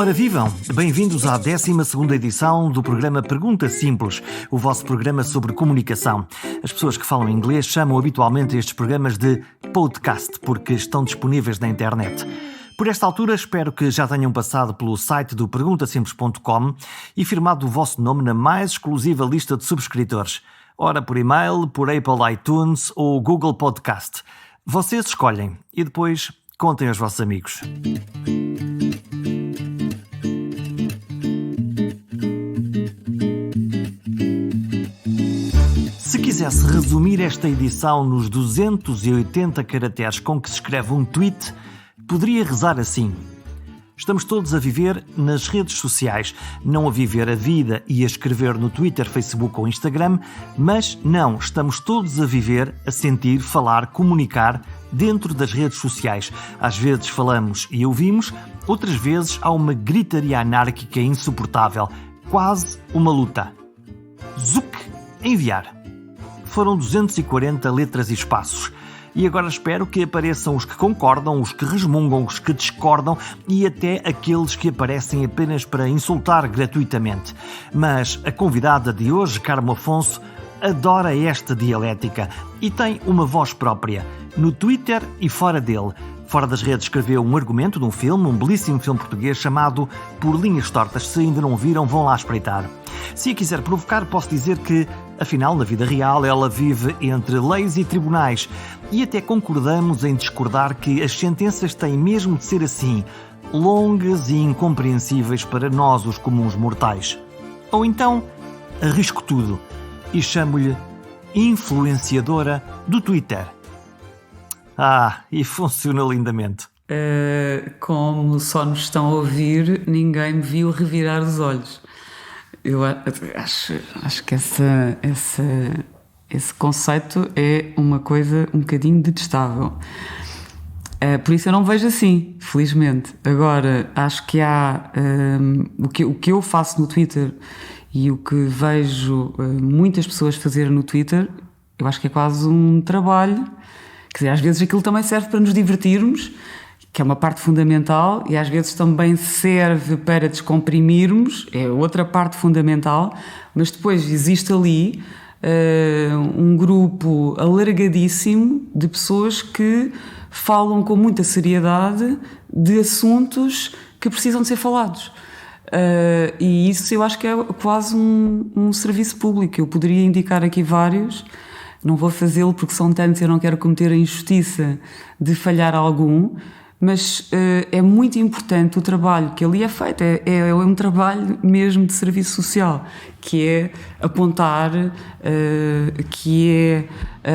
Ora, vivam! Bem-vindos à 12ª edição do programa Pergunta Simples, o vosso programa sobre comunicação. As pessoas que falam inglês chamam habitualmente estes programas de podcast, porque estão disponíveis na internet. Por esta altura, espero que já tenham passado pelo site do perguntasimples.com e firmado o vosso nome na mais exclusiva lista de subscritores. Ora, por e-mail, por Apple iTunes ou Google Podcast. Vocês escolhem e depois contem aos vossos amigos. Se quisesse resumir esta edição nos 280 caracteres com que se escreve um tweet, poderia rezar assim: estamos todos a viver nas redes sociais, não a viver a vida e a escrever no Twitter, Facebook ou Instagram, mas não, estamos todos a viver, a sentir, falar, comunicar dentro das redes sociais. Às vezes falamos e ouvimos, outras vezes há uma gritaria anárquica insuportável, quase uma luta. Zuc! Enviar. Foram 240 letras e espaços. E agora espero que apareçam os que concordam, os que resmungam, os que discordam e até aqueles que aparecem apenas para insultar gratuitamente. Mas a convidada de hoje, Carmo Afonso, adora esta dialética e tem uma voz própria, no Twitter e fora dele. Fora das redes escreveu um argumento de um filme, um belíssimo filme português chamado Por Linhas Tortas. Se ainda não o viram, vão lá espreitar. Se a quiser provocar, posso dizer que, afinal, na vida real, ela vive entre leis e tribunais. E até concordamos em discordar que as sentenças têm mesmo de ser assim, longas e incompreensíveis para nós, os comuns mortais. Ou então, arrisco tudo e chamo-lhe influenciadora do Twitter. E funciona lindamente. Como só nos estão a ouvir, ninguém me viu revirar os olhos. Eu acho que esse conceito é uma coisa um bocadinho detestável. Por isso eu não vejo assim, felizmente. Agora, acho que há o que eu faço no Twitter e o que vejo muitas pessoas fazerem no Twitter, eu acho que é quase um trabalho. Quer dizer, às vezes aquilo também serve para nos divertirmos, que é uma parte fundamental, e às vezes também serve para descomprimirmos, é outra parte fundamental, mas depois existe ali um grupo alargadíssimo de pessoas que falam com muita seriedade de assuntos que precisam de ser falados. E isso eu acho que é quase um serviço público. Eu poderia indicar aqui vários. Não vou fazê-lo porque são tantos, eu não quero cometer a injustiça de falhar algum, mas é muito importante o trabalho que ali é feito, é um trabalho mesmo de serviço social, que é apontar,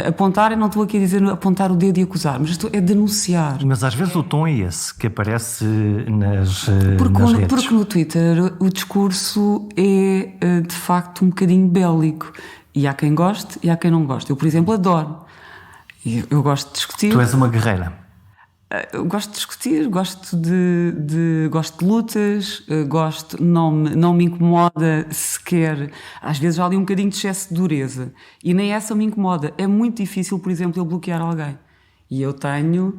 apontar, eu não estou aqui a dizer apontar o dedo e acusar, mas é denunciar. Mas às vezes o tom é esse, que aparece nas redes. Porque no Twitter o discurso é de facto um bocadinho bélico. E há quem goste e há quem não goste. Eu, por exemplo, adoro. Eu gosto de discutir. Tu és uma guerreira. Eu gosto de discutir, gosto de lutas, não me incomoda sequer. Às vezes há ali um bocadinho de excesso de dureza. E nem essa me incomoda. É muito difícil, por exemplo, eu bloquear alguém. E eu tenho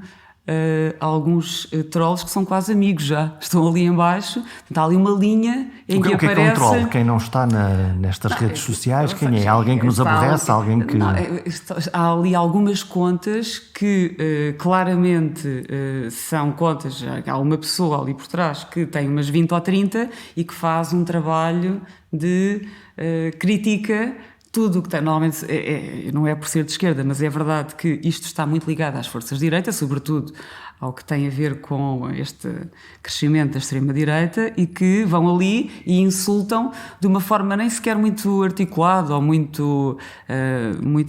alguns trolls que são quase amigos já. Estão ali em baixo, está ali uma linha em que aparece... O que é um troll? Quem não está nestas redes sociais? Quem é? Alguém que nos aborrece? Alguém que... Há ali algumas contas que claramente são contas... Há uma pessoa ali por trás que tem umas 20 ou 30 e que faz um trabalho de critica... Tudo o que tem, normalmente, não é por ser de esquerda, mas é verdade que isto está muito ligado às forças de direita, sobretudo ao que tem a ver com este crescimento da extrema-direita, e que vão ali e insultam de uma forma nem sequer muito articulada ou muito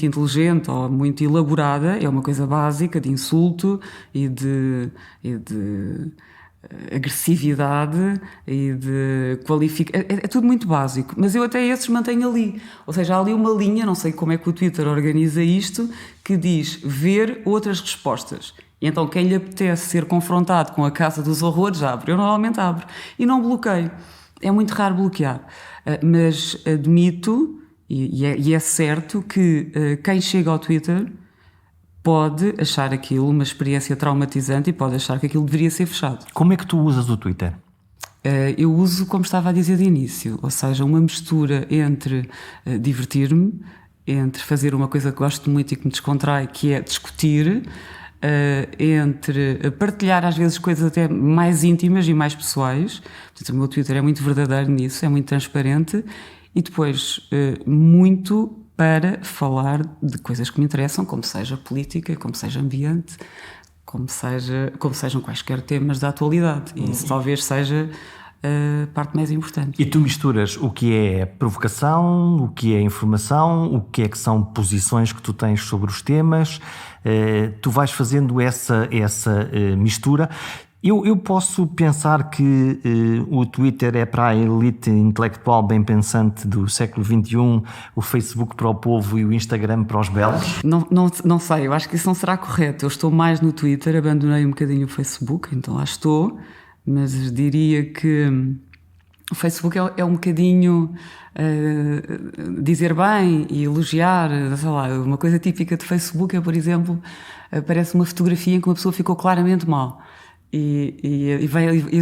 inteligente ou muito elaborada. É uma coisa básica de insulto e de agressividade e de qualificação. É tudo muito básico, mas eu até esses mantenho ali. Ou seja, há ali uma linha, não sei como é que o Twitter organiza isto, que diz ver outras respostas. E então quem lhe apetece ser confrontado com a Casa dos Horrores abre. Eu normalmente abro e não bloqueio. É muito raro bloquear, mas admito, e é certo, que quem chega ao Twitter pode achar aquilo uma experiência traumatizante e pode achar que aquilo deveria ser fechado. Como é que tu usas o Twitter? Eu uso, como estava a dizer de início, ou seja, uma mistura entre divertir-me, entre fazer uma coisa que gosto muito e que me descontrai, que é discutir, entre partilhar às vezes coisas até mais íntimas e mais pessoais. Portanto, o meu Twitter é muito verdadeiro nisso, é muito transparente, e depois muito para falar de coisas que me interessam, como seja política, como seja ambiente, como sejam quaisquer temas da atualidade. E isso talvez seja a parte mais importante. E tu misturas o que é provocação, o que é informação, o que são posições que tu tens sobre os temas, tu vais fazendo essa mistura. Eu posso pensar que o Twitter é para a elite intelectual bem pensante do século XXI, o Facebook para o povo e o Instagram para os belos? Não sei, eu acho que isso não será correto. Eu estou mais no Twitter, abandonei um bocadinho o Facebook, então lá estou, mas diria que o Facebook é um bocadinho dizer bem e elogiar, sei lá, uma coisa típica do Facebook é, por exemplo, aparece uma fotografia em que uma pessoa ficou claramente mal. E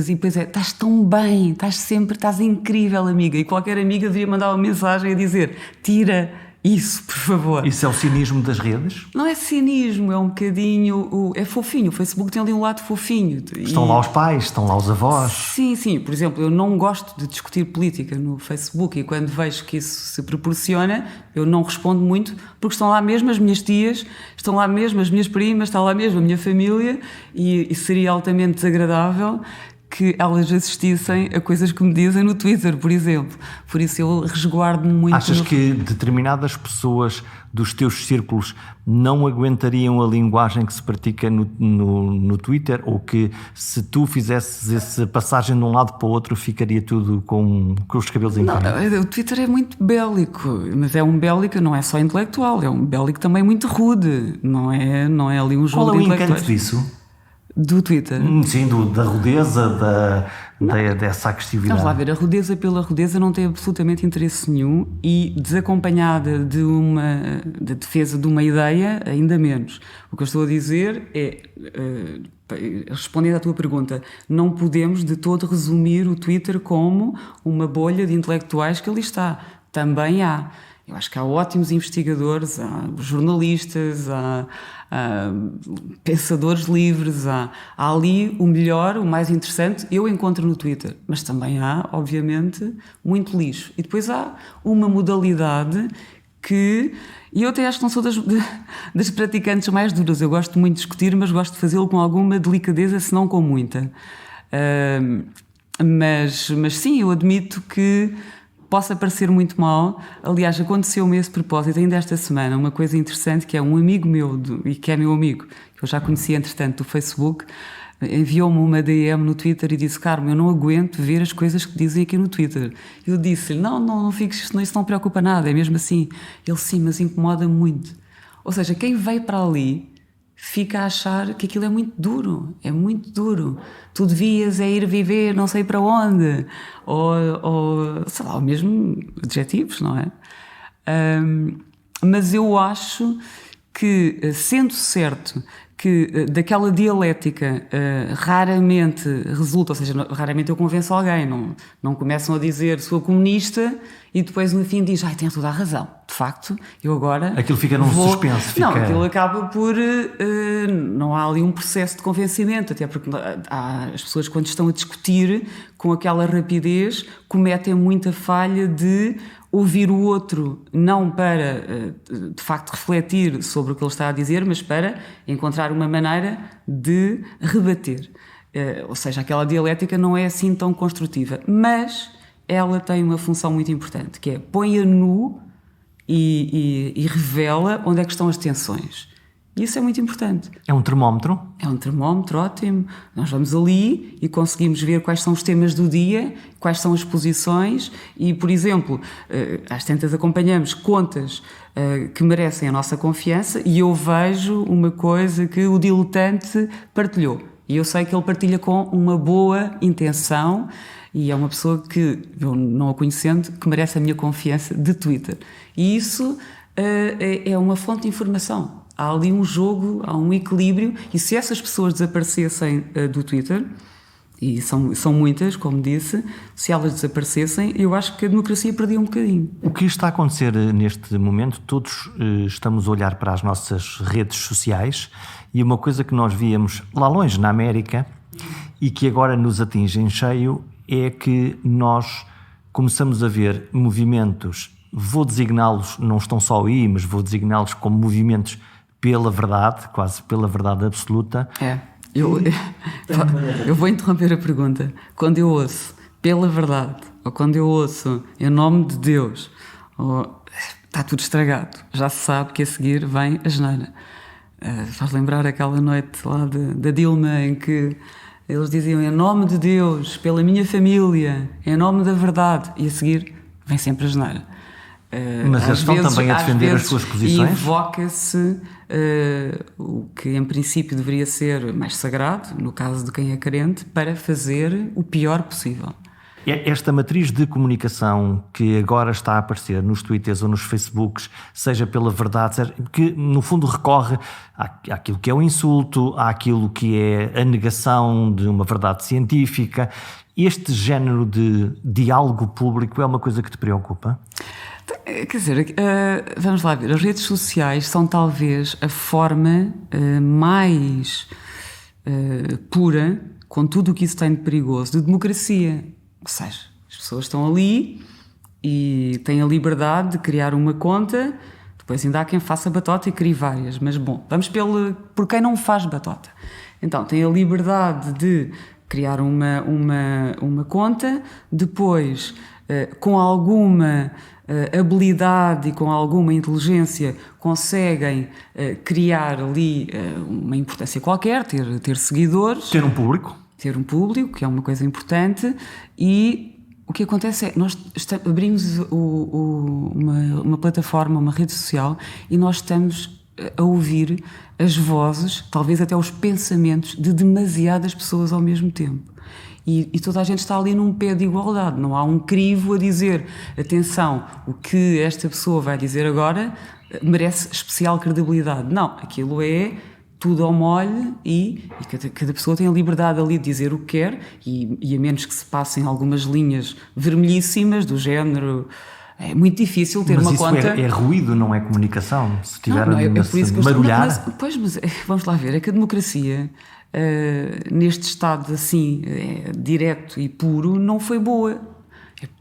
depois estás tão bem, estás incrível, amiga. E qualquer amiga devia mandar uma mensagem a dizer: tira isso, por favor. Isso é o cinismo das redes? Não é cinismo, é um bocadinho. É fofinho. O Facebook tem ali um lado fofinho. Estão lá os pais, estão lá os avós. Sim. Por exemplo, eu não gosto de discutir política no Facebook e quando vejo que isso se proporciona, eu não respondo muito, porque estão lá mesmo as minhas tias, estão lá mesmo as minhas primas, está lá mesmo a minha família e seria altamente desagradável que elas assistissem a coisas que me dizem no Twitter, por exemplo. Por isso eu resguardo-me muito. Achas que determinadas pessoas dos teus círculos não aguentariam a linguagem que se pratica no Twitter? Ou que se tu fizesses essa passagem de um lado para o outro ficaria tudo com os cabelos em pé? O Twitter é muito bélico, mas é um bélico, não é só intelectual, é um bélico também muito rude. Não é ali um jogo de intelectuais. Qual é o encanto disso? Do Twitter? Sim, da rudeza, dessa agressividade. Vamos lá ver, a rudeza pela rudeza não tem absolutamente interesse nenhum e desacompanhada da defesa de uma ideia, ainda menos. O que eu estou a dizer é, respondendo à tua pergunta, não podemos de todo resumir o Twitter como uma bolha de intelectuais que ali está. Também há. Eu acho que há ótimos investigadores, há jornalistas, há pensadores livres, há ali o melhor, o mais interessante, eu encontro no Twitter, mas também há, obviamente, muito lixo. E depois há uma modalidade que... E eu até acho que não sou das praticantes mais duras. Eu gosto muito de discutir, mas gosto de fazê-lo com alguma delicadeza, se não com muita. Mas sim, eu admito que possa parecer muito mal. Aliás, aconteceu-me esse propósito ainda esta semana, uma coisa interessante, que é um amigo meu, e que é meu amigo, que eu já conhecia entretanto do Facebook, enviou-me uma DM no Twitter e disse: Carmo, eu não aguento ver as coisas que dizem aqui no Twitter. Eu disse-lhe: não fiques, isso não preocupa nada, é mesmo assim. Ele: sim, mas incomoda muito. Ou seja, quem veio para ali fica a achar que aquilo é muito duro. Tu devias ir viver não sei para onde, ou sei lá, mesmo adjetivos, não é? Mas eu acho que, sendo certo que daquela dialética raramente resulta, ou seja, raramente eu convenço alguém, não começam a dizer sou comunista e depois no fim diz: tem toda a razão, de facto, eu agora... Aquilo fica num suspense. Não, aquilo acaba por... não há ali um processo de convencimento, até porque as pessoas, quando estão a discutir com aquela rapidez, cometem muita falha de ouvir o outro, não para, de facto, refletir sobre o que ele está a dizer, mas para encontrar uma maneira de rebater. Ou seja, aquela dialética não é assim tão construtiva, mas ela tem uma função muito importante, que é põe a nu e revela onde é que estão as tensões. E isso é muito importante. É um termómetro? É um termómetro, ótimo. Nós vamos ali e conseguimos ver quais são os temas do dia, quais são as posições e, por exemplo, às tantas acompanhamos contas que merecem a nossa confiança e eu vejo uma coisa que o diletante partilhou. E eu sei que ele partilha com uma boa intenção e é uma pessoa que, eu não a conhecendo, que merece a minha confiança de Twitter. E isso é uma fonte de informação. Há ali um jogo, há um equilíbrio, e se essas pessoas desaparecessem do Twitter, E são muitas, como disse. Se elas desaparecessem, eu acho que a democracia perdia um bocadinho. O que está a acontecer neste momento, todos estamos a olhar para as nossas redes sociais, e uma coisa que nós víamos lá longe na América e que agora nos atinge em cheio é que nós começamos a ver movimentos, vou designá-los, não estão só aí, mas vou designá-los como movimentos pela verdade, quase pela verdade absoluta. Eu vou interromper a pergunta. Quando eu ouço pela verdade, ou quando eu ouço em nome de Deus, está tudo estragado. Já se sabe que a seguir vem a geneira. Faz lembrar aquela noite lá da Dilma em que eles diziam em nome de Deus, pela minha família, em nome da verdade, e a seguir vem sempre a geneira. Mas eles estão também a defender as suas posições? Invoca-se o que em princípio deveria ser mais sagrado, no caso de quem é crente, para fazer o pior possível. Esta matriz de comunicação que agora está a aparecer nos Twitters ou nos Facebooks, seja pela verdade, que no fundo recorre àquilo que é o insulto, àquilo que é a negação de uma verdade científica, este género de diálogo público é uma coisa que te preocupa? Quer dizer, vamos lá ver, as redes sociais são talvez a forma mais pura, com tudo o que isso tem de perigoso, de democracia. Ou seja, as pessoas estão ali e têm a liberdade de criar uma conta, depois ainda há quem faça batota e crie várias, mas bom, vamos por quem não faz batota. Então, têm a liberdade de criar uma conta, depois, com alguma habilidade e com alguma inteligência, conseguem criar ali uma importância qualquer, ter seguidores. Ter um público. Ter um público, que é uma coisa importante, e o que acontece é, nós abrimos uma plataforma, uma rede social, e nós estamos a ouvir as vozes, talvez até os pensamentos de demasiadas pessoas ao mesmo tempo. E toda a gente está ali num pé de igualdade, não há um crivo a dizer, atenção, o que esta pessoa vai dizer agora merece especial credibilidade. Não, aquilo é tudo ao molho e cada pessoa tem a liberdade ali de dizer o que quer e a menos que se passem algumas linhas vermelhíssimas do género, é muito difícil ter uma conta... Mas isso é ruído, não é comunicação? Se tiver não, é por isso que marulhar... Mas vamos lá ver, é que a democracia, neste estado assim, direto e puro, não foi boa.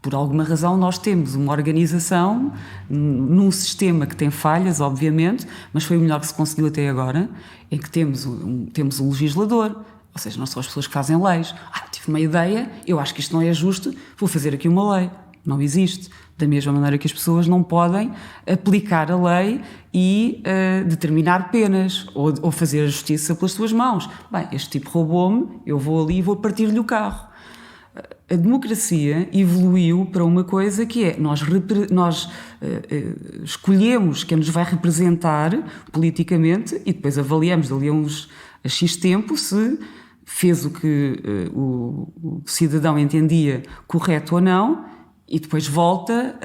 Por alguma razão nós temos uma organização num sistema que tem falhas, obviamente, mas foi o melhor que se conseguiu até agora, em que temos um legislador, ou seja, não são as pessoas que fazem leis. Tive uma ideia, eu acho que isto não é justo, vou fazer aqui uma lei. Não existe. Da mesma maneira que as pessoas não podem aplicar a lei e determinar penas ou fazer a justiça pelas suas mãos. Bem, este tipo roubou-me, eu vou ali e vou partir-lhe o carro. A democracia evoluiu para uma coisa que é, nós escolhemos quem nos vai representar politicamente e depois avaliamos dali a X tempo se fez o que o cidadão entendia correto ou não e depois volta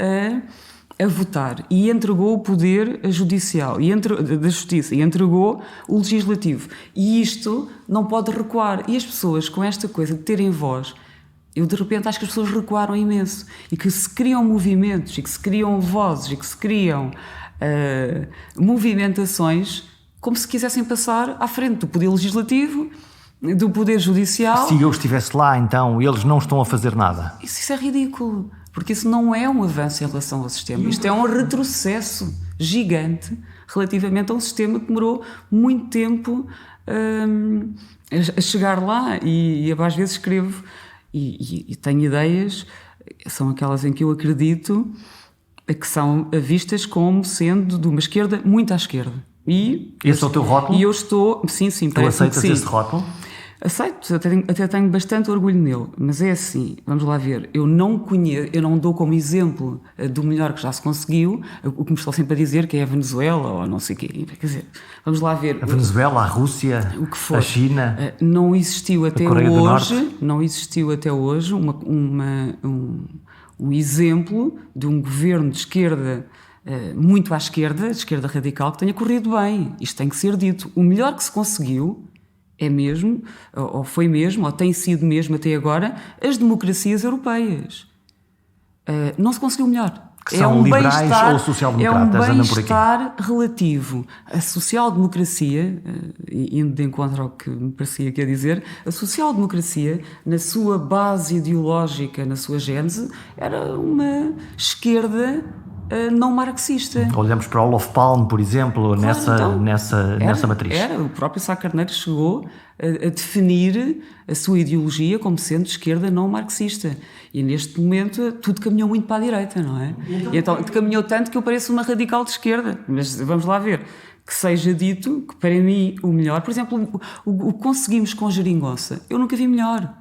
a votar e entregou o poder judicial da justiça e entregou o legislativo. E isto não pode recuar. E as pessoas com esta coisa de terem voz, eu de repente acho que as pessoas recuaram imenso e que se criam movimentos e que se criam vozes e que se criam movimentações como se quisessem passar à frente do poder legislativo, do poder judicial. Se eu estivesse lá, então, eles não estão a fazer nada. Isso é ridículo, porque isso não é um avanço em relação ao sistema. Isto é um retrocesso gigante relativamente a um sistema que demorou muito tempo a chegar lá e às vezes escrevo e tenho ideias, são aquelas em que eu acredito que são vistas como sendo de uma esquerda muito à esquerda. Esse é o teu rótulo? E eu estou... Sim, tu aceitas esse rótulo? Aceito, até tenho bastante orgulho nele, mas é assim, vamos lá ver, eu não dou como exemplo do melhor que já se conseguiu, o que me estou sempre a dizer que é a Venezuela ou não sei o quê, quer dizer, vamos lá ver... A Venezuela, a Rússia, o que for. A China, não existiu até hoje um exemplo de um governo de esquerda muito à esquerda, de esquerda radical, que tenha corrido bem. Isto tem que ser dito. O melhor que se conseguiu é mesmo, ou foi mesmo, ou tem sido mesmo até agora, as democracias europeias. Não se conseguiu melhor. Que são liberais ou social-democratas, é um andam por aqui. bem-estar relativo. A social-democracia, indo de encontro ao que me parecia que ia dizer, a social-democracia, na sua base ideológica, na sua gênese, era uma esquerda não marxista. Olhamos para Olof Palme, por exemplo, Claro, nessa matriz. O próprio Sá Carneiro chegou a definir a sua ideologia como sendo de esquerda não marxista. E neste momento tudo caminhou muito para a direita, não é? Então caminhou tanto que eu pareço uma radical de esquerda. Mas vamos lá ver. Que seja dito que para mim o melhor... Por exemplo, o que conseguimos com Geringonça, eu nunca vi melhor.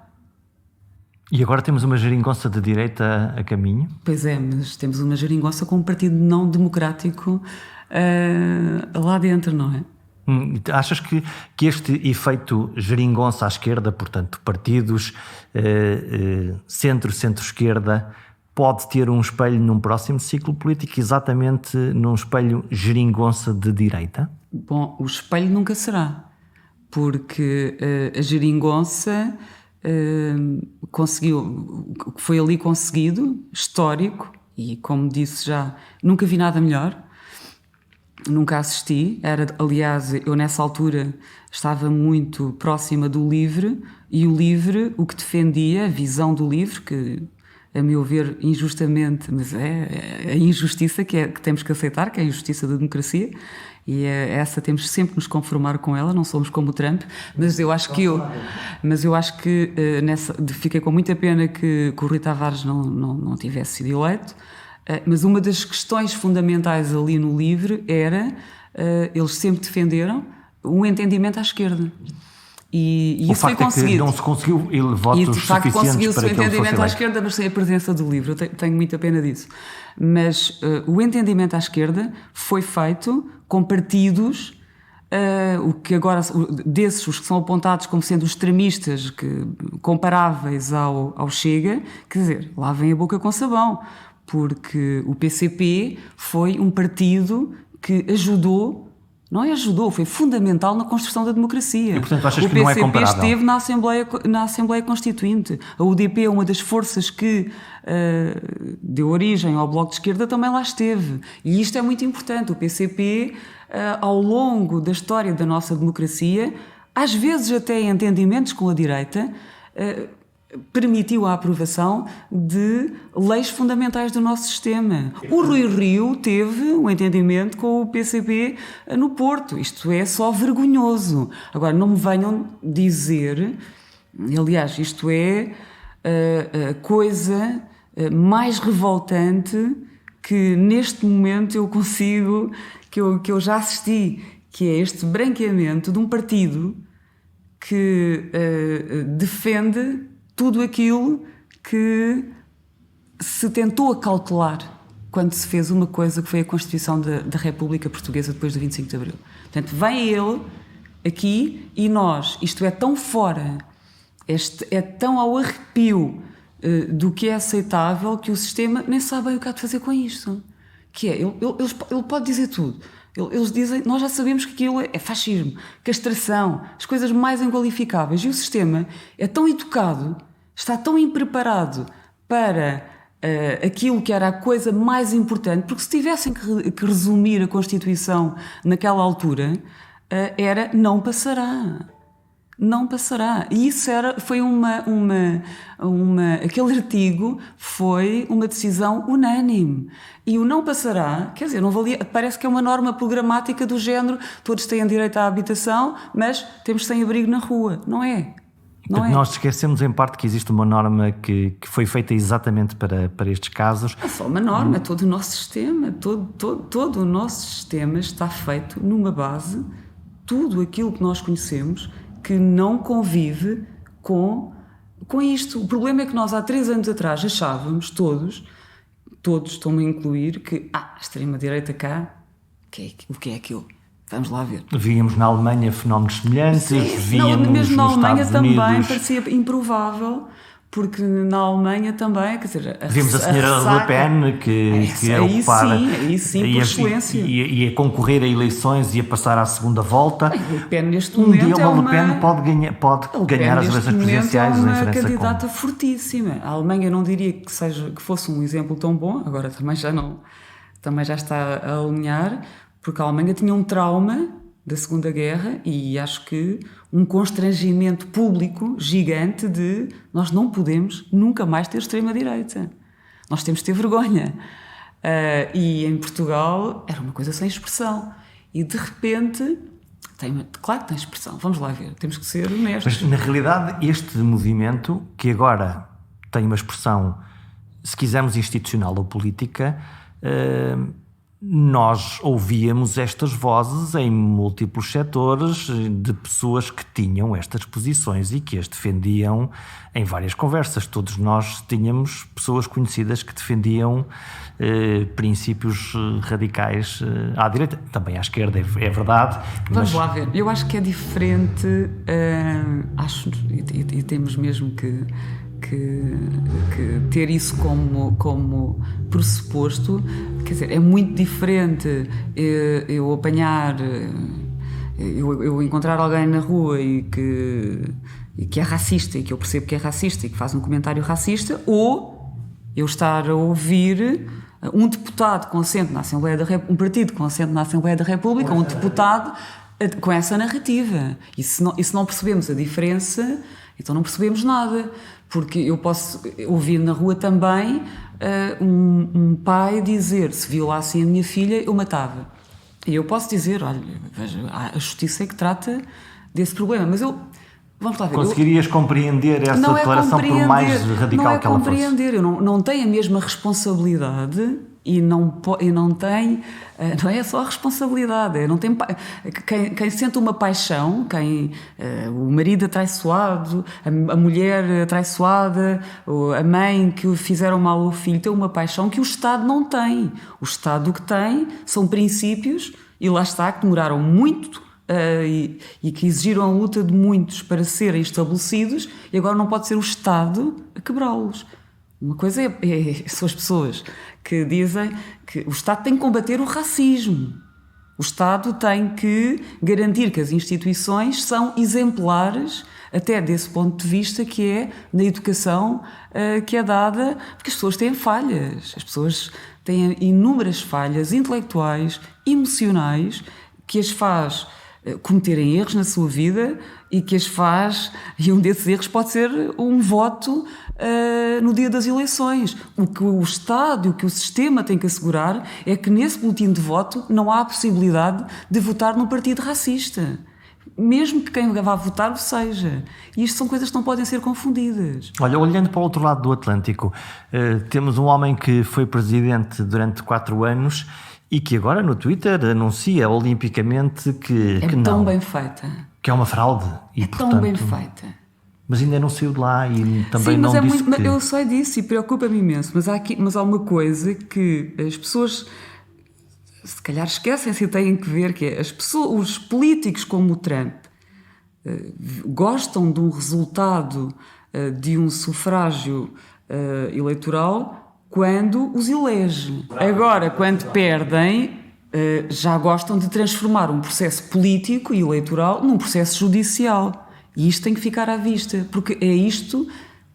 E agora temos uma geringonça de direita a caminho? Pois é, mas temos uma geringonça com um partido não democrático lá dentro, não é? Achas que este efeito geringonça à esquerda, portanto, partidos centro-esquerda, pode ter um espelho num próximo ciclo político, exatamente num espelho geringonça de direita? Bom, o espelho nunca será, porque a geringonça conseguiu, o que foi ali conseguido, histórico, e como disse já, nunca vi nada melhor. Nunca assisti, aliás, eu nessa altura estava muito próxima do LIVRE, e o LIVRE, o que defendia, a visão do LIVRE, que a meu ver injustamente, mas é a injustiça que temos que aceitar, que é a injustiça da democracia, e essa temos sempre que nos conformar com ela, não somos como o Trump, mas eu acho que fiquei com muita pena que o Rui Tavares não tivesse sido eleito. Mas uma das questões fundamentais ali no LIVRE era, eles sempre defenderam um entendimento à esquerda. E isso foi conseguido. É que não se conseguiu votos de facto suficientes para que ele fosse eleito. conseguiu-se o entendimento à esquerda, mas sem a presença do LIVRE. Eu tenho muita pena disso. Mas o entendimento à esquerda foi feito com partidos, o que agora, desses, os que são apontados como sendo os extremistas comparáveis ao Chega, quer dizer, lavem a boca com sabão. Porque o PCP foi um partido que foi fundamental na construção da democracia. E, portanto, achas que não é comparável? O PCP esteve na Assembleia Constituinte. A UDP é uma das forças que deu origem ao Bloco de Esquerda, também lá esteve. E isto é muito importante. O PCP, ao longo da história da nossa democracia, às vezes até em entendimentos com a direita, permitiu a aprovação de leis fundamentais do nosso sistema. O Rui Rio teve um entendimento com o PCP no Porto. Isto é só vergonhoso. Agora, não me venham dizer... Aliás, isto é a coisa mais revoltante que neste momento eu consigo... que eu já assisti, que é este branqueamento de um partido que defende tudo aquilo que se tentou acautelar quando se fez uma coisa que foi a Constituição da República Portuguesa depois do 25 de Abril. Portanto, vem ele aqui e nós, isto é tão fora, é tão ao arrepio do que é aceitável que o sistema nem sabe bem o que há de fazer com isto. Que é, ele pode dizer tudo. Eles dizem, nós já sabemos que aquilo é fascismo, castração, as coisas mais inqualificáveis. E o sistema é tão educado, está tão impreparado para aquilo que era a coisa mais importante, porque se tivessem que resumir a Constituição naquela altura, era não passará. Não passará. E isso foi aquele artigo foi uma decisão unânime. E o não passará, quer dizer, não valia, parece que é uma norma programática do género, todos têm direito à habitação, mas temos sem-abrigo na rua. Não é. Não é. Nós esquecemos em parte que existe uma norma que foi feita exatamente para estes casos. É só uma norma, todo o nosso sistema, todo o nosso sistema está feito numa base, tudo aquilo que nós conhecemos, que não convive com isto. O problema é que nós há 3 anos atrás achávamos todos, estou-me a incluir, que a extrema-direita cá, o que é aquilo? Vamos lá ver. Víamos na Alemanha fenómenos semelhantes, víamos mesmo na Alemanha Estados também Unidos. parecia improvável, porque na Alemanha também, quer dizer... Vimos a senhora Le Pen que era ocupada... Aí sim, por excelência. Ia concorrer a eleições, ia passar à segunda volta. Le Pen neste momento dia uma Le Pen pode ganhar as eleições presidenciais. É uma candidata fortíssima. A Alemanha não diria que fosse um exemplo tão bom, agora também já está a alinhar, porque a Alemanha tinha um trauma da Segunda Guerra e acho que um constrangimento público gigante de nós não podemos nunca mais ter extrema-direita. Nós temos de ter vergonha. E em Portugal era uma coisa sem expressão. E de repente, claro que tem expressão, vamos lá ver, temos que ser honestos. Mas na realidade este movimento, que agora tem uma expressão, se quisermos institucional ou política, nós ouvíamos estas vozes em múltiplos setores de pessoas que tinham estas posições e que as defendiam em várias conversas. Todos nós tínhamos pessoas conhecidas que defendiam princípios radicais à direita, também à esquerda, é verdade. Vamos lá ver. Eu acho que é diferente, acho, e temos mesmo que ter isso como pressuposto. Quer dizer, é muito diferente eu apanhar, eu encontrar alguém na rua e que é racista, e que eu percebo que é racista e que faz um comentário racista, ou eu estar a ouvir um deputado consciente na Assembleia da República, um partido consciente na Assembleia da República, um deputado com essa narrativa. E se não percebemos a diferença, então não percebemos nada. Porque eu posso ouvir na rua também um pai dizer: se violassem a minha filha, eu matava. E eu posso dizer: olha, veja, a justiça é que trata desse problema. Mas vamos lá ver. Conseguirias compreender essa declaração por mais radical que ela fosse? Não é compreender. Eu não tenho a mesma responsabilidade e não tem... Não é só a responsabilidade. Quem sente uma paixão, o marido atraiçoado, a mulher atraiçoada, a mãe que fizeram mal ao filho, tem uma paixão que o Estado não tem. O Estado o que tem são princípios, e lá está, que demoraram muito e que exigiram a luta de muitos para serem estabelecidos, e agora não pode ser o Estado a quebrá-los. Uma coisa são as pessoas que dizem que o Estado tem que combater o racismo. O Estado tem que garantir que as instituições são exemplares, até desse ponto de vista, que é na educação que é dada, porque as pessoas têm falhas. As pessoas têm inúmeras falhas intelectuais, emocionais, que as faz cometerem erros na sua vida e que as faz, e um desses erros pode ser um voto no dia das eleições. O que o Estado e o que o sistema tem que assegurar é que nesse boletim de voto não há a possibilidade de votar num partido racista, mesmo que quem vá votar o seja. E isto são coisas que não podem ser confundidas. Olha, olhando para o outro lado do Atlântico, temos um homem que foi presidente durante 4 anos e que agora no Twitter anuncia olimpicamente que é não. Tão bem feita. Que é uma fraude. É tão bem feita. Mas ainda não saiu de lá e também sim, não disse muito, que... Eu sei disso e preocupa-me imenso, mas há uma coisa que as pessoas se calhar esquecem-se e têm que ver, que é os políticos como o Trump gostam de um resultado de um sufrágio eleitoral quando os elege. Agora, quando perdem, já gostam de transformar um processo político e eleitoral num processo judicial. E isto tem que ficar à vista, porque é isto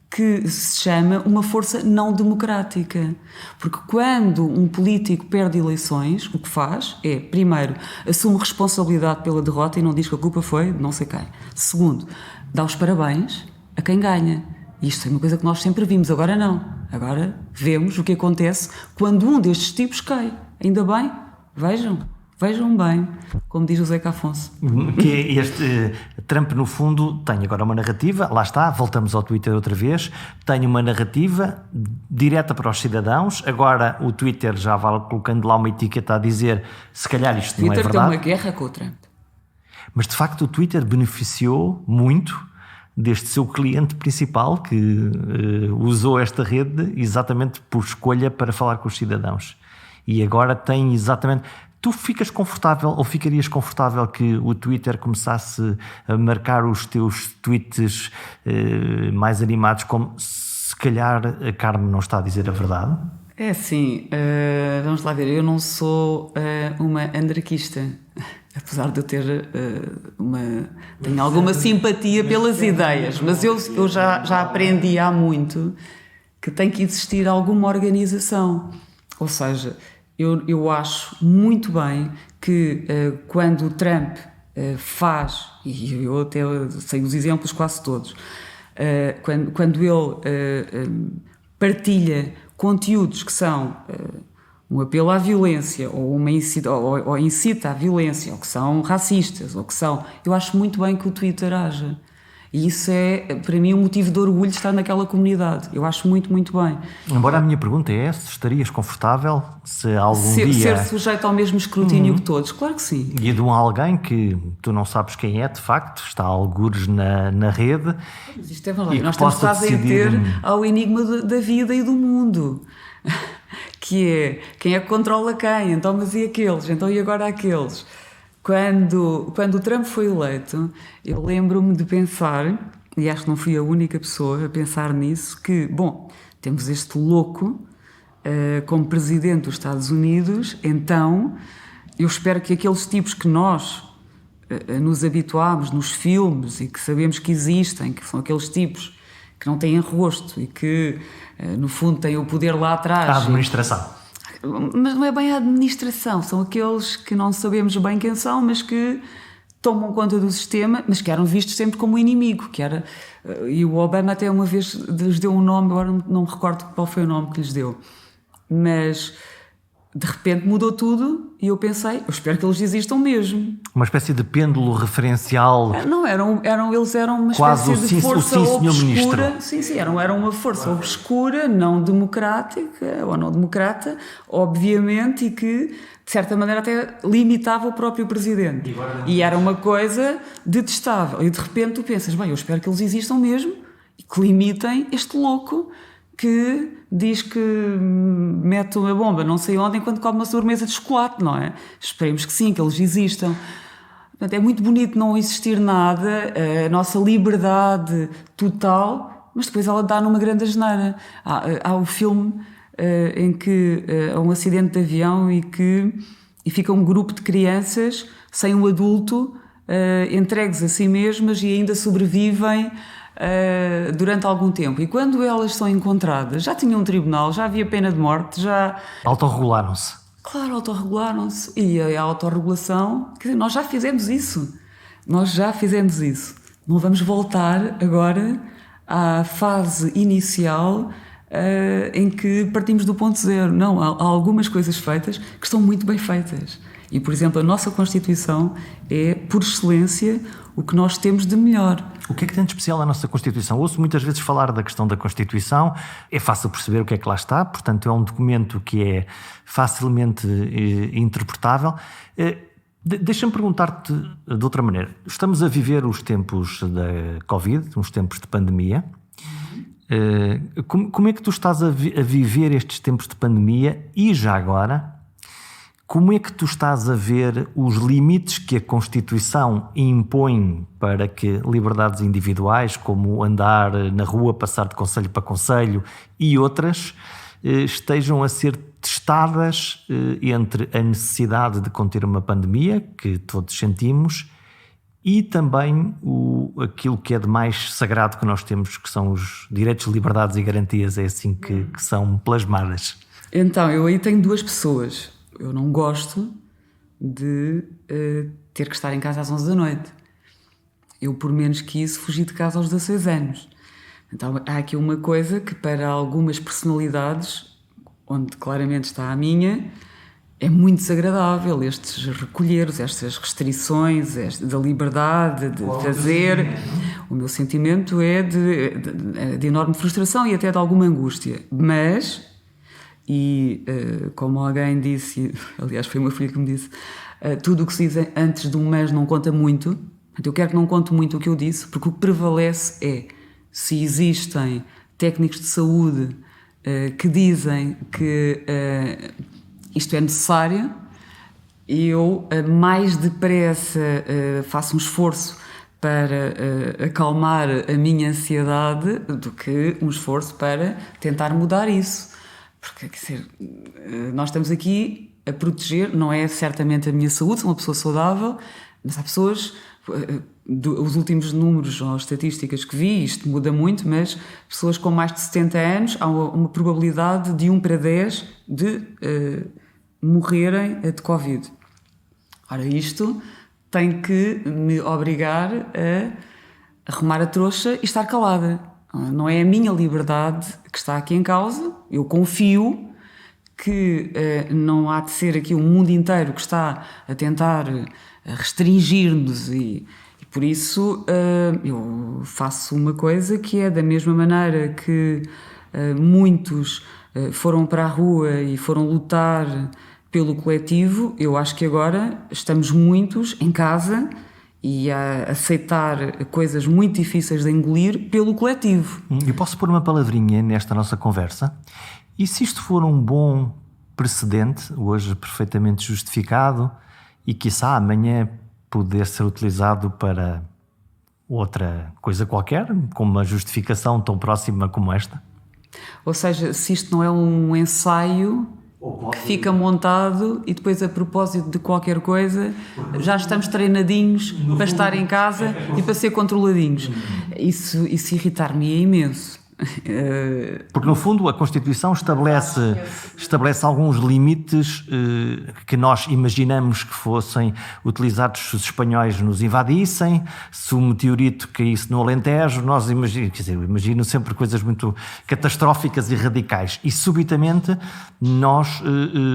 que se chama uma força não democrática. Porque quando um político perde eleições, o que faz é, primeiro, assume responsabilidade pela derrota e não diz que a culpa foi de não sei quem. Segundo, dá os parabéns a quem ganha. Isto é uma coisa que nós sempre vimos, agora não. Agora vemos o que acontece quando um destes tipos cai. Ainda bem, vejam bem, como diz o Zeca Afonso. Que este Trump, no fundo, tem agora uma narrativa, lá está, voltamos ao Twitter outra vez, tem uma narrativa direta para os cidadãos. Agora o Twitter já vai colocando lá uma etiqueta a dizer, se calhar isto não é verdade. O Twitter tem uma guerra com o Trump. Mas de facto o Twitter beneficiou muito deste seu cliente principal, que usou esta rede exatamente por escolha para falar com os cidadãos. E agora tem Tu ficas confortável ou ficarias confortável que o Twitter começasse a marcar os teus tweets mais animados como se calhar a Carmen não está a dizer a verdade? É assim, vamos lá ver, eu não sou uma anarquista, apesar de eu ter tenho alguma simpatia pelas ideias, mas eu já aprendi há muito que tem que existir alguma organização. Ou seja, eu acho muito bem que quando o Trump faz, e eu até sei os exemplos quase todos, quando ele partilha conteúdos que são um apelo à violência ou incita à violência, ou que são racistas, ou que são... Eu acho muito bem que o Twitter haja. E isso é, para mim, um motivo de orgulho de estar naquela comunidade. Eu acho muito, muito bem. Embora a minha pergunta é se estarias confortável se algum dia... Ser sujeito ao mesmo escrutínio que todos, claro que sim. E de alguém que tu não sabes quem é, de facto, está a algures na rede... Mas isto é verdade. Nós estamos quase a ter ao enigma da vida e do mundo. Que é, quem é que controla quem? Então, mas e aqueles? Então, e agora aqueles? Quando o Trump foi eleito, eu lembro-me de pensar, e acho que não fui a única pessoa a pensar nisso, que, bom, temos este louco como presidente dos Estados Unidos, então eu espero que aqueles tipos que nós nos habituámos nos filmes e que sabemos que existem, que são aqueles tipos que não têm rosto e que, no fundo, têm o poder lá atrás... A administração. Mas não é bem a administração, são aqueles que não sabemos bem quem são, mas que tomam conta do sistema, mas que eram vistos sempre como inimigo, que era... E o Obama até uma vez lhes deu um nome, agora não me recordo qual foi o nome que lhes deu. Mas, de repente, mudou tudo e eu pensei, eu espero que eles existam mesmo. Uma espécie de pêndulo referencial. Não, eles eram uma quase espécie de força obscura. Sim, eram uma força obscura, não democrática, ou não democrata, obviamente, e que, de certa maneira, até limitava o próprio presidente. E era uma coisa detestável. E, de repente, tu pensas, bem, eu espero que eles existam mesmo e que limitem este louco que diz que mete uma bomba não sei onde enquanto come uma sobremesa de chocolate, não é? Esperemos que sim, que eles existam. Portanto, é muito bonito não existir nada, a nossa liberdade total, mas depois ela dá numa grande asneira. Há o filme em que há um acidente de avião e fica um grupo de crianças sem um adulto, entregues a si mesmas e ainda sobrevivem durante algum tempo. E quando elas são encontradas, já tinham um tribunal, já havia pena de morte, já... Autorregularam-se. Claro, autorregularam-se. E a autorregulação, quer dizer, nós já fizemos isso. Não vamos voltar agora à fase inicial em que partimos do ponto zero. Não, há algumas coisas feitas que estão muito bem feitas. E, por exemplo, a nossa Constituição é, por excelência, o que nós temos de melhor. O que é que tem de especial a nossa Constituição? Ouço muitas vezes falar da questão da Constituição, é fácil perceber o que é que lá está, portanto é um documento que é facilmente interpretável. Deixa-me perguntar-te de outra maneira. Estamos a viver os tempos da Covid, uns tempos de pandemia. Como é que tu estás a viver estes tempos de pandemia e já agora... Como é que tu estás a ver os limites que a Constituição impõe para que liberdades individuais, como andar na rua, passar de concelho para concelho e outras, estejam a ser testadas entre a necessidade de conter uma pandemia, que todos sentimos, e também aquilo que é de mais sagrado que nós temos, que são os direitos, liberdades e garantias, é assim que são plasmadas? Então, eu aí tenho duas pessoas. Eu não gosto de ter que estar em casa às 11 da noite. Eu, por menos que isso, fugi de casa aos 16 anos. Então, há aqui uma coisa que, para algumas personalidades, onde claramente está a minha, é muito desagradável. Estes recolheres, estas restrições da liberdade de fazer. O meu sentimento é de enorme frustração e até de alguma angústia. Mas... E, como alguém disse, aliás foi uma filha que me disse, tudo o que se diz antes de um mas não conta muito. Eu quero que não conte muito o que eu disse, porque o que prevalece é, se existem técnicos de saúde que dizem que isto é necessário, eu mais depressa faço um esforço para acalmar a minha ansiedade do que um esforço para tentar mudar isso. Porque, quer dizer, nós estamos aqui a proteger, não é certamente a minha saúde, sou uma pessoa saudável, mas há pessoas, os últimos números ou estatísticas que vi, isto muda muito, mas pessoas com mais de 70 anos, há uma probabilidade de 1 para 10 de morrerem de Covid. Ora, isto tem que me obrigar a arrumar a trouxa e estar calada. Não é a minha liberdade que está aqui em causa. Eu confio que não há de ser aqui um mundo inteiro que está a tentar restringir-nos e por isso eu faço uma coisa que é da mesma maneira que muitos foram para a rua e foram lutar pelo coletivo. Eu acho que agora estamos muitos em casa e a aceitar coisas muito difíceis de engolir pelo coletivo. Eu posso pôr uma palavrinha nesta nossa conversa? E se isto for um bom precedente, hoje perfeitamente justificado, e quiçá amanhã poder ser utilizado para outra coisa qualquer, com uma justificação tão próxima como esta? Ou seja, se isto não é um ensaio que fica montado e depois, a propósito de qualquer coisa, já estamos treinadinhos para estar em casa e para ser controladinhos. Isso irritar-me imenso. Porque no fundo a Constituição estabelece alguns limites que nós imaginamos que fossem utilizados se os espanhóis nos invadissem, se o meteorito caísse no Alentejo, nós imagino sempre coisas muito catastróficas e radicais, e subitamente nós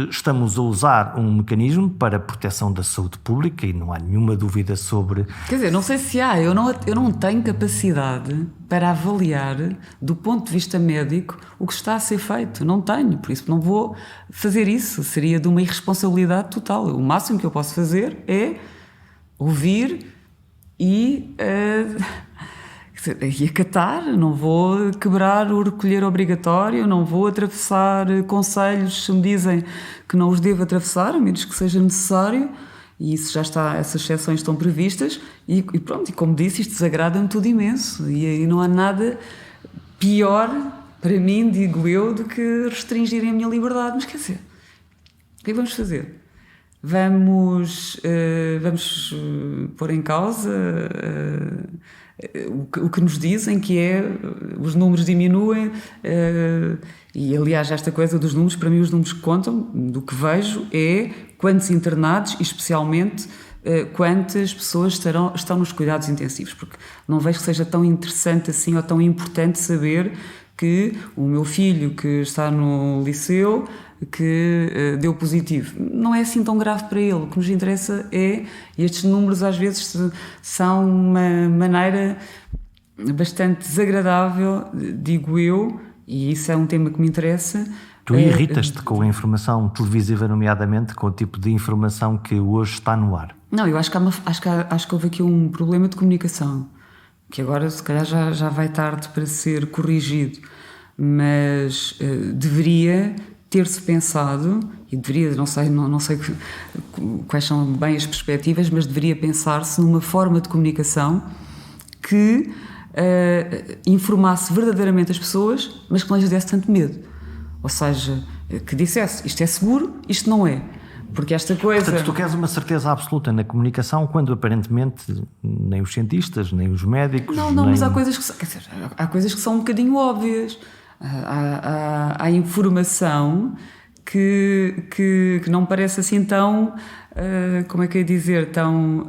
estamos a usar um mecanismo para a proteção da saúde pública, e não há nenhuma dúvida sobre... Quer dizer, não sei se há, eu não tenho capacidade para avaliar do ponto de vista médico o que está a ser feito, não tenho, por isso não vou fazer isso, seria de uma irresponsabilidade total. O máximo que eu posso fazer é ouvir e acatar, não vou quebrar o recolher obrigatório, não vou atravessar conselhos se me dizem que não os devo atravessar, a menos que seja necessário, e isso já está, essas exceções estão previstas, e pronto, e como disse, isto desagrada-me tudo imenso, e aí não há nada pior para mim, digo eu, do que restringirem a minha liberdade. Mas quer dizer, o que é que vamos fazer? Vamos pôr em causa o que nos dizem, que é os números diminuem, e aliás esta coisa dos números, para mim os números que contam, do que vejo, é quantos internados e especialmente quantas pessoas estão nos cuidados intensivos, porque não vejo que seja tão interessante assim ou tão importante saber que o meu filho que está no liceu que deu positivo. Não é assim tão grave para ele. O que nos interessa é, e estes números às vezes são uma maneira bastante desagradável, digo eu, e isso é um tema que me interessa. Tu irritas-te com a informação televisiva, nomeadamente com o tipo de informação que hoje está no ar? Não, eu acho que houve aqui um problema de comunicação, que agora se calhar já vai tarde para ser corrigido, mas deveria ter-se pensado, e deveria, não sei quais são bem as perspectivas, mas deveria pensar-se numa forma de comunicação que informasse verdadeiramente as pessoas, mas que não lhes desse tanto medo. Ou seja, que dissesse, isto é seguro, isto não é. Porque esta coisa... Portanto, tu queres uma certeza absoluta na comunicação quando aparentemente nem os cientistas, nem os médicos... Não, mas há coisas que são um bocadinho óbvias. Há informação que não me parece assim tão... como é que eu ia dizer? Tão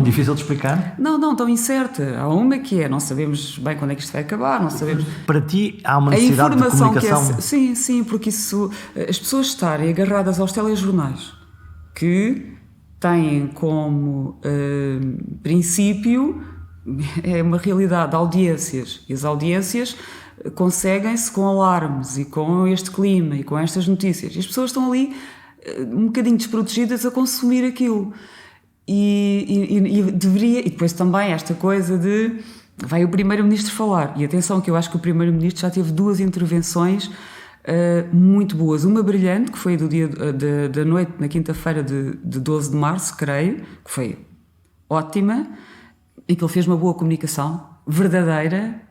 difícil de explicar? Não, tão incerta. Há uma que é, não sabemos bem quando é que isto vai acabar, não sabemos... Para ti há uma necessidade de comunicação... Sim, porque isso... As pessoas estarem agarradas aos telejornais, que têm como princípio é uma realidade de audiências, e as audiências conseguem-se com alarmes e com este clima e com estas notícias, e as pessoas estão ali um bocadinho desprotegidas a consumir aquilo, e deveria, e depois também esta coisa de vai o Primeiro-Ministro falar, e atenção que eu acho que o Primeiro-Ministro já teve 2 intervenções muito boas. Uma brilhante, que foi do dia da noite, na quinta-feira de 12 de março, creio, que foi ótima, e que ele fez uma boa comunicação, verdadeira,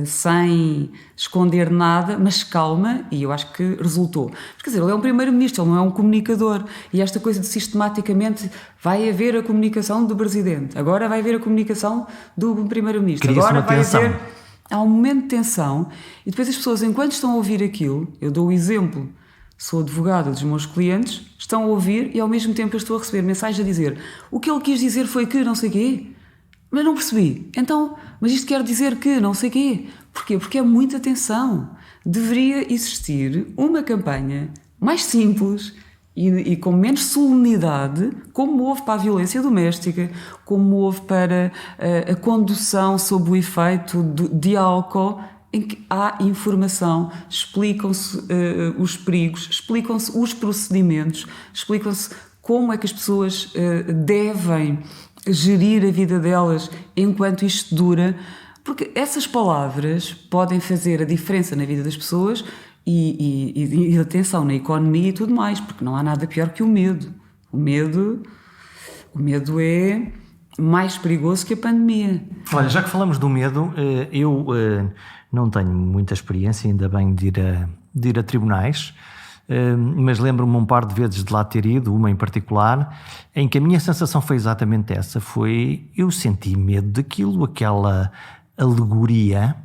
sem esconder nada, mas calma, e eu acho que resultou. Mas, quer dizer, ele é um primeiro-ministro, ele não é um comunicador, e esta coisa de sistematicamente vai haver a comunicação do presidente, agora vai haver a comunicação do primeiro-ministro, agora vai haver... Há um momento de tensão, e depois as pessoas, enquanto estão a ouvir aquilo, eu dou o exemplo, sou advogada dos meus clientes, estão a ouvir e ao mesmo tempo eu estou a receber mensagens a dizer o que ele quis dizer foi que não sei quê, mas não percebi. Então, mas isto quer dizer que não sei quê. Porquê? Porque é muita tensão. Deveria existir uma campanha mais simples e com menos solenidade, como houve para a violência doméstica, como houve para a condução sob o efeito de álcool, em que há informação, explicam-se os perigos, explicam-se os procedimentos, explicam-se como é que as pessoas devem gerir a vida delas enquanto isto dura, porque essas palavras podem fazer a diferença na vida das pessoas e atenção, na economia e tudo mais, porque não há nada pior que o medo. O medo é mais perigoso que a pandemia. Olha, já que falamos do medo, eu não tenho muita experiência, ainda bem, de ir a tribunais, mas lembro-me um par de vezes de lá ter ido, uma em particular, em que a minha sensação foi exatamente essa. Eu senti medo daquilo, aquela alegoria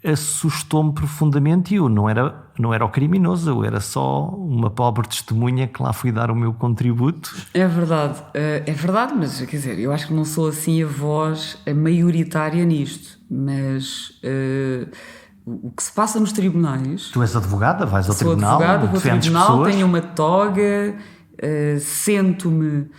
assustou-me profundamente e eu não era o criminoso, eu era só uma pobre testemunha que lá fui dar o meu contributo. É verdade, mas quer dizer, eu acho que não sou assim a voz maioritária nisto, mas o que se passa nos tribunais... Tu és advogada, vais ao tribunal, advogada, vou ao tribunal, pessoas. Tenho uma toga, sento-me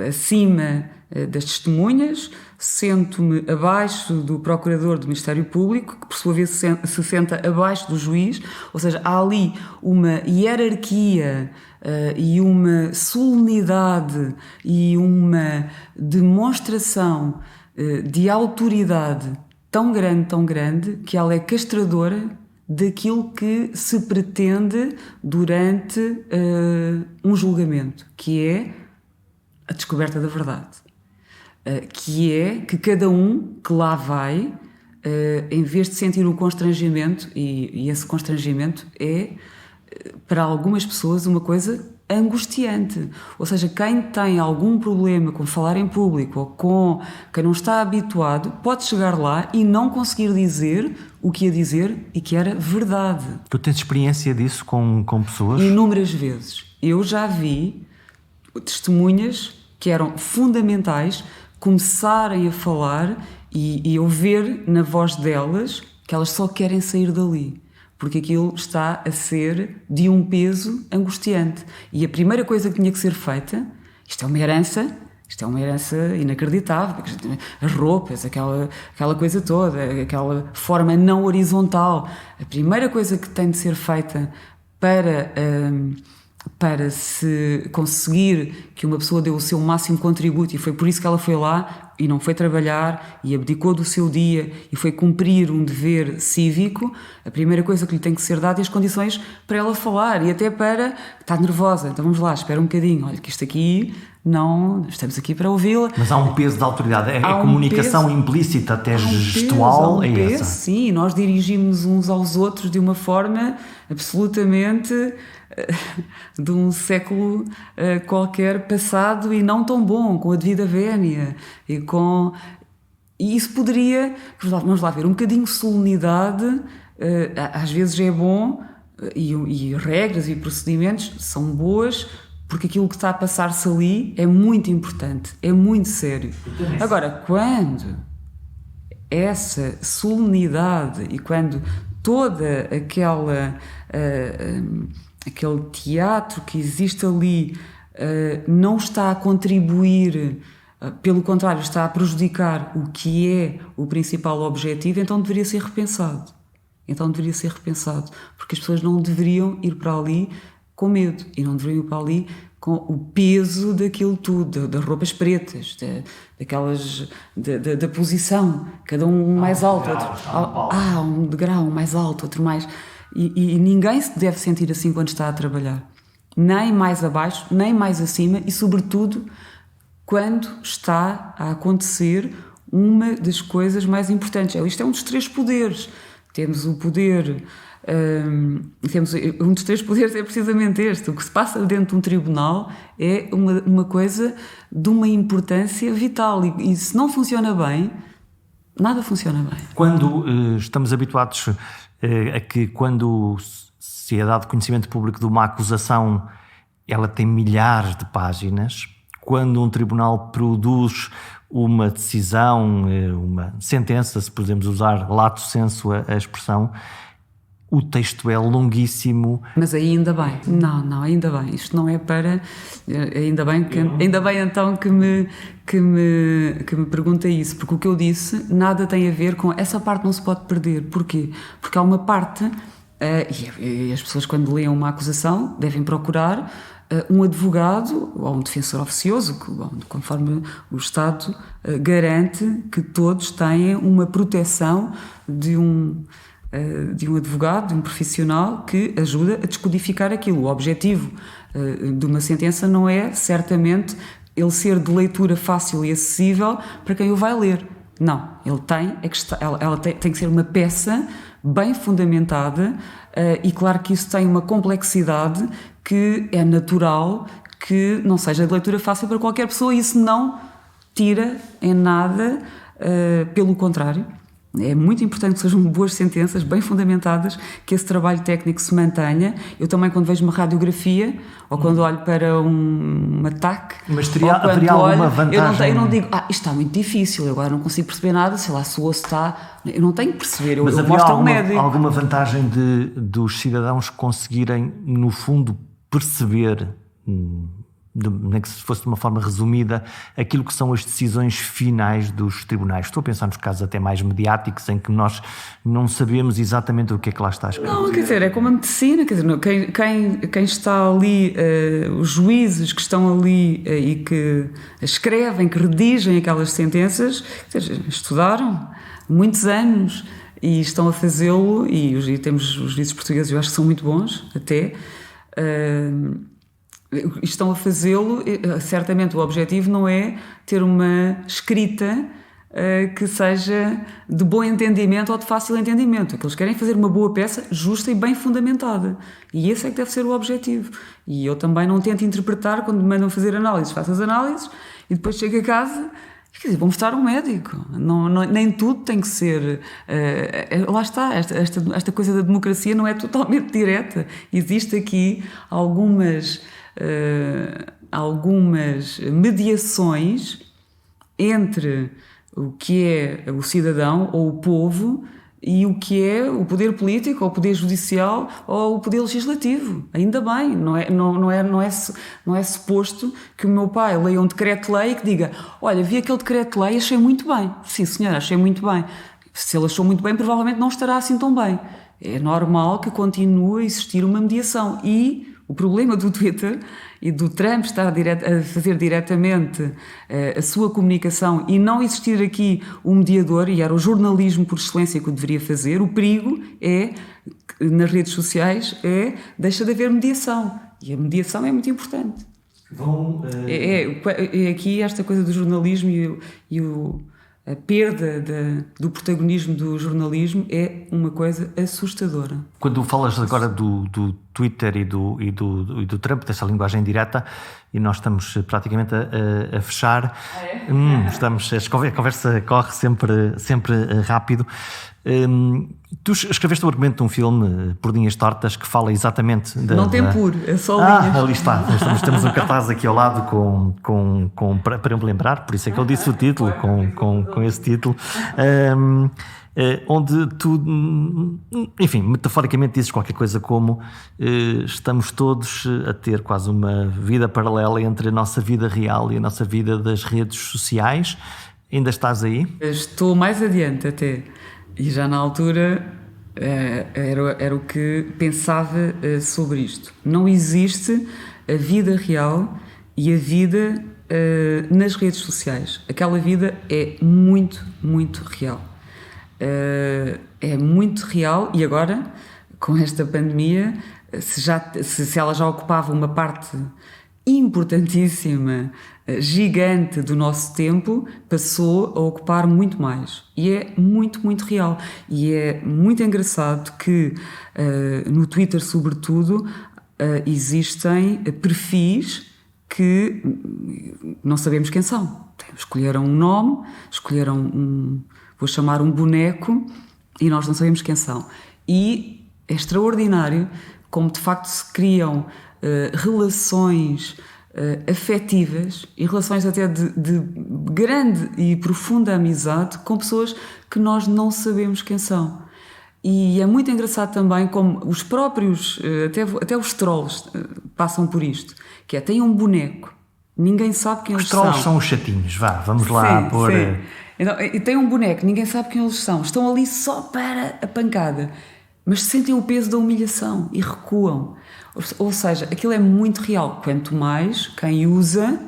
acima das testemunhas, sento-me abaixo do procurador do Ministério Público, que por sua vez se senta abaixo do juiz, ou seja, há ali uma hierarquia e uma solenidade e uma demonstração de autoridade tão grande, que ela é castradora daquilo que se pretende durante um julgamento, que é a descoberta da verdade. Que é que cada um que lá vai, em vez de sentir um constrangimento, e esse constrangimento é, para algumas pessoas, uma coisa angustiante. Ou seja, quem tem algum problema com falar em público ou com quem não está habituado, pode chegar lá e não conseguir dizer o que ia dizer e que era verdade. Tu tens experiência disso com pessoas? Inúmeras vezes. Eu já vi testemunhas que eram fundamentais começarem a falar e eu ver na voz delas que elas só querem sair dali, porque aquilo está a ser de um peso angustiante. E a primeira coisa que tinha que ser feita, isto é uma herança inacreditável, as roupas, aquela coisa toda, aquela forma não horizontal. A primeira coisa que tem de ser feita para se conseguir que uma pessoa deu o seu máximo contributo, e foi por isso que ela foi lá e não foi trabalhar e abdicou do seu dia e foi cumprir um dever cívico, a primeira coisa que lhe tem que ser dada é as condições para ela falar, e até para... Está nervosa, então vamos lá, espera um bocadinho, olha que isto aqui não... Estamos aqui para ouvi-la. Mas há um peso de autoridade, a comunicação implícita, até gestual, é essa. Sim, nós dirigimos uns aos outros de uma forma absolutamente... de um século qualquer passado e não tão bom, com a devida vénia e isso poderia, vamos lá ver, um bocadinho de solenidade às vezes é bom, e regras e procedimentos são boas, porque aquilo que está a passar-se ali é muito importante, é muito sério. Agora, quando essa solenidade e quando toda aquele teatro que existe ali não está a contribuir, pelo contrário, está a prejudicar o que é o principal objetivo, então deveria ser repensado. Porque as pessoas não deveriam ir para ali com medo e não deveriam ir para ali com o peso daquilo tudo, das roupas pretas, da posição, cada um mais alto, outro, um degrau mais alto, outro mais... E ninguém se deve sentir assim quando está a trabalhar. Nem mais abaixo, nem mais acima e, sobretudo, quando está a acontecer uma das coisas mais importantes. Isto é um dos 3 poderes. Temos o poder... temos um dos 3 poderes é precisamente este. O que se passa dentro de um tribunal é uma coisa de uma importância vital. E se não funciona bem, nada funciona bem. Quando estamos habituados a que quando se é dado conhecimento público de uma acusação, ela tem milhares de páginas. Quando um tribunal produz uma decisão, uma sentença, se podemos usar lato sensu a expressão, o texto é longuíssimo. Mas aí ainda bem. Não, ainda bem. Isto não é para... Ainda bem então que me pergunta isso, porque o que eu disse nada tem a ver com... Essa parte não se pode perder. Porquê? Porque há uma parte... e as pessoas, quando leem uma acusação, devem procurar um advogado ou um defensor oficioso, conforme o Estado garante que todos têm uma proteção de um advogado, de um profissional que ajuda a descodificar aquilo. O objetivo de uma sentença não é, certamente, ele ser de leitura fácil e acessível para quem o vai ler. Não, ela tem que ser uma peça bem fundamentada e claro que isso tem uma complexidade que é natural que não seja de leitura fácil para qualquer pessoa e isso não tira em nada, pelo contrário. É muito importante que sejam boas sentenças, bem fundamentadas, que esse trabalho técnico se mantenha. Eu também, quando vejo uma radiografia, ou quando olho para um ataque... Mas haveria alguma vantagem? Eu não digo, isto está muito difícil, eu agora não consigo perceber nada, sei lá, se o osso está... Eu não tenho que perceber, Mas eu mostro ao médico. Alguma vantagem dos cidadãos conseguirem, no fundo, perceber... nem que se fosse de uma forma resumida, aquilo que são as decisões finais dos tribunais. Estou a pensar nos casos até mais mediáticos em que nós não sabemos exatamente o que é que lá está escrito. Não, quer dizer, é como a medicina, quer dizer, quem está ali, os juízes que estão ali e que escrevem, que redigem aquelas sentenças, quer dizer, estudaram muitos anos e estão a fazê-lo, e temos os juízes portugueses, eu acho que são muito bons, até... estão a fazê-lo, certamente o objetivo não é ter uma escrita que seja de bom entendimento ou de fácil entendimento. O que eles querem é fazer uma boa peça justa e bem fundamentada. E esse é que deve ser o objetivo. E eu também não tento interpretar quando me mandam fazer análises. Faço as análises e depois chego a casa... Quer dizer, vou mostrar um médico. Nem tudo tem que ser... lá está, esta coisa da democracia não é totalmente direta. Existe aqui algumas mediações entre o que é o cidadão ou o povo e o que é o poder político, ou o poder judicial, ou o poder legislativo. Ainda bem, não é suposto que o meu pai leia um decreto-lei e que diga: olha, vi aquele decreto-lei e achei muito bem. Sim, senhora, achei muito bem. Se ele achou muito bem, provavelmente não estará assim tão bem. É normal que continue a existir uma mediação. E o problema do Twitter e do Trump estar a fazer diretamente a sua comunicação e não existir aqui um mediador, e era o jornalismo por excelência que o deveria fazer, o perigo é, nas redes sociais, deixa de haver mediação. E a mediação é muito importante. É aqui esta coisa do jornalismo e a perda do protagonismo do jornalismo é uma coisa assustadora. Quando falas agora do Twitter e do Trump, dessa linguagem direta, e nós estamos praticamente a fechar, a conversa corre sempre rápido. Tu escreveste o argumento de um filme, Por Linhas Tortas, que fala exatamente Não tem por, é só linhas. Ali está, temos um cartaz aqui ao lado para eu me lembrar, por isso é que eu disse o título, com esse título, onde tu, enfim, metaforicamente dizes qualquer coisa como estamos todos a ter quase uma vida paralela entre a nossa vida real e a nossa vida das redes sociais. Ainda estás aí? Estou mais adiante até. E já na altura era o que pensava sobre isto. Não existe a vida real e a vida nas redes sociais. Aquela vida é muito, muito real. É muito real e agora, com esta pandemia, se ela já ocupava uma parte importantíssima, gigante do nosso tempo, passou a ocupar muito mais. E é muito, muito real. E é muito engraçado que no Twitter, sobretudo, existem perfis que não sabemos quem são. Escolheram um nome, vou chamar um boneco, e nós não sabemos quem são. E é extraordinário como de facto se criam relações afetivas e relações até de grande e profunda amizade com pessoas que nós não sabemos quem são. E é muito engraçado também como os próprios, até os trolls passam por isto, que é, tem um boneco, ninguém sabe quem eles são. Os trolls são os chatinhos, vamos lá pôr... Sim. Então, e tem um boneco, ninguém sabe quem eles são, estão ali só para a pancada, mas sentem o peso da humilhação e recuam. Ou seja, aquilo é muito real, quanto mais quem usa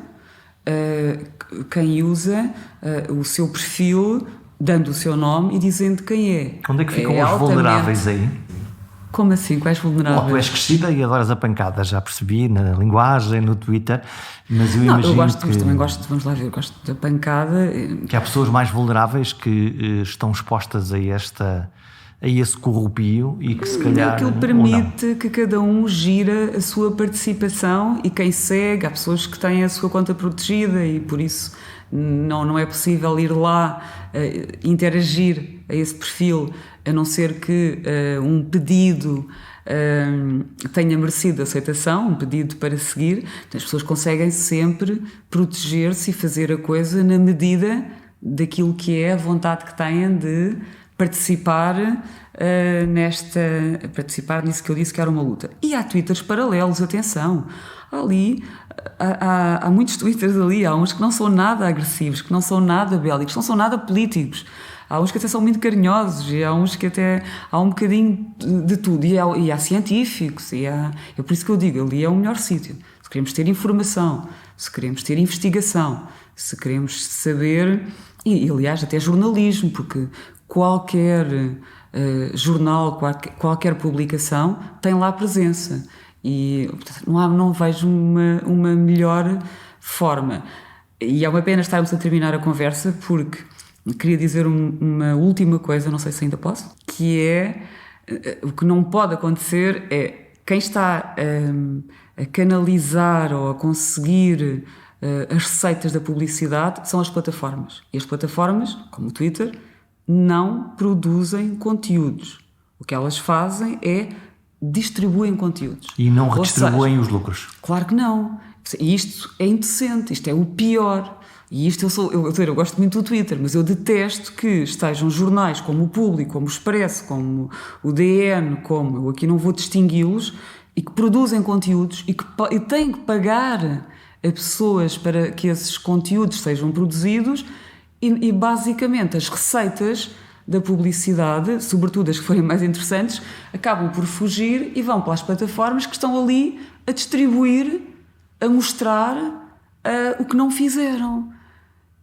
o seu perfil, dando o seu nome e dizendo quem é. Onde é que ficam os vulneráveis aí? Como assim? Quais vulneráveis? Tu és crescida e adoras a pancada, já percebi, na linguagem, no Twitter, mas eu imagino também gosto, vamos lá ver, eu gosto da pancada. Que há pessoas mais vulneráveis que estão expostas a esse corrupio e que se calhar... Aquilo permite que cada um gira a sua participação e quem segue, há pessoas que têm a sua conta protegida e por isso não é possível ir lá interagir a esse perfil, a não ser que um pedido tenha merecido aceitação, um pedido para seguir. Então, as pessoas conseguem sempre proteger-se e fazer a coisa na medida daquilo que é a vontade que têm de participar nisso que eu disse que era uma luta. E há twitters paralelos, atenção, ali há muitos twitters ali, há uns que não são nada agressivos, que não são nada bélicos, não são nada políticos, há uns que até são muito carinhosos e há uns que até há um bocadinho de tudo, e há científicos, é por isso que eu digo, ali é o melhor sítio. Se queremos ter informação, se queremos ter investigação, se queremos saber, e aliás até jornalismo, porque qualquer jornal, qualquer publicação tem lá presença e não vejo uma melhor forma. E é uma pena estarmos a terminar a conversa porque queria dizer uma última coisa, não sei se ainda posso, que é o que não pode acontecer é quem está a canalizar ou a conseguir as receitas da publicidade são as plataformas. E as plataformas, como o Twitter, não produzem conteúdos. O que elas fazem é distribuem conteúdos. E não redistribuem os lucros. Claro que não. E isto é indecente, isto é o pior. E isto eu gosto muito do Twitter, mas eu detesto que estejam jornais como o Público, como o Expresso, como o DN, como eu aqui não vou distingui-los, e que produzem conteúdos e têm que pagar a pessoas para que esses conteúdos sejam produzidos. E basicamente as receitas da publicidade, sobretudo as que forem mais interessantes, acabam por fugir e vão para as plataformas que estão ali a distribuir, a mostrar o que não fizeram.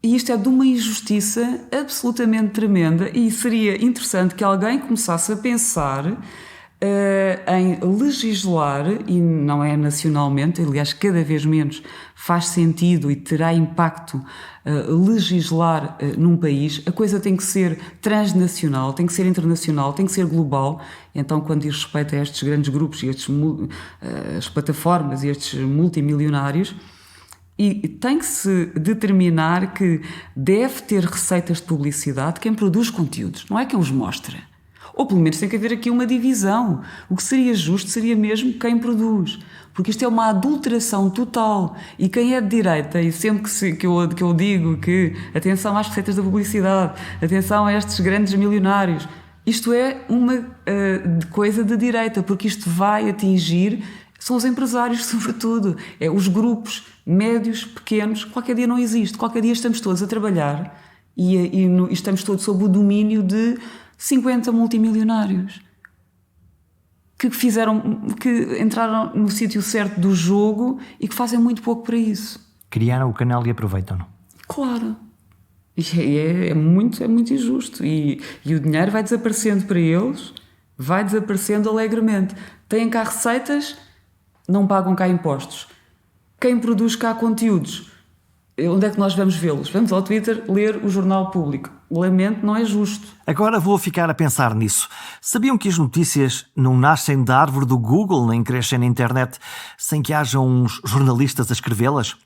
E isto é de uma injustiça absolutamente tremenda e seria interessante que alguém começasse a pensar em legislar, e não é nacionalmente, aliás cada vez menos faz sentido e terá impacto legislar num país. A coisa tem que ser transnacional, tem que ser internacional, tem que ser global. Então, quando diz respeito a estes grandes grupos e as plataformas e estes multimilionários, e tem que se determinar que deve ter receitas de publicidade quem produz conteúdos, não é quem os mostra. Ou pelo menos tem que haver aqui uma divisão. O que seria justo seria mesmo quem produz. Porque isto é uma adulteração total. E quem é de direita, e sempre que eu digo que atenção às receitas da publicidade, atenção a estes grandes milionários, isto é uma coisa de direita, porque isto vai atingir, são os empresários sobretudo, os grupos médios, pequenos. Qualquer dia não existe, qualquer dia estamos todos a trabalhar e estamos todos sob o domínio de 50 multimilionários. que entraram no sítio certo do jogo e que fazem muito pouco para isso. Criaram o canal e aproveitam-no. Claro. E é muito injusto. E o dinheiro vai desaparecendo para eles, vai desaparecendo alegremente. Têm cá receitas, não pagam cá impostos. Quem produz cá conteúdos, onde é que nós vamos vê-los? Vamos ao Twitter ler o Jornal Público. Lamento, não é justo. Agora vou ficar a pensar nisso. Sabiam que as notícias não nascem da árvore do Google nem crescem na internet sem que haja uns jornalistas a escrevê-las?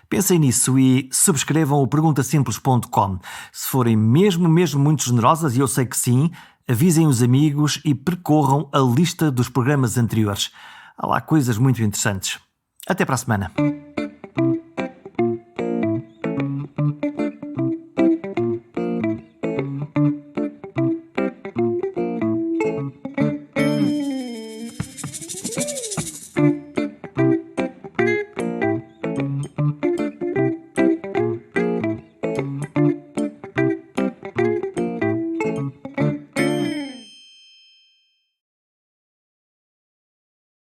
Pensem nisso e subscrevam o perguntasimples.com. Se forem mesmo muito generosas, e eu sei que sim, avisem os amigos e percorram a lista dos programas anteriores. Há lá coisas muito interessantes. Até para a semana.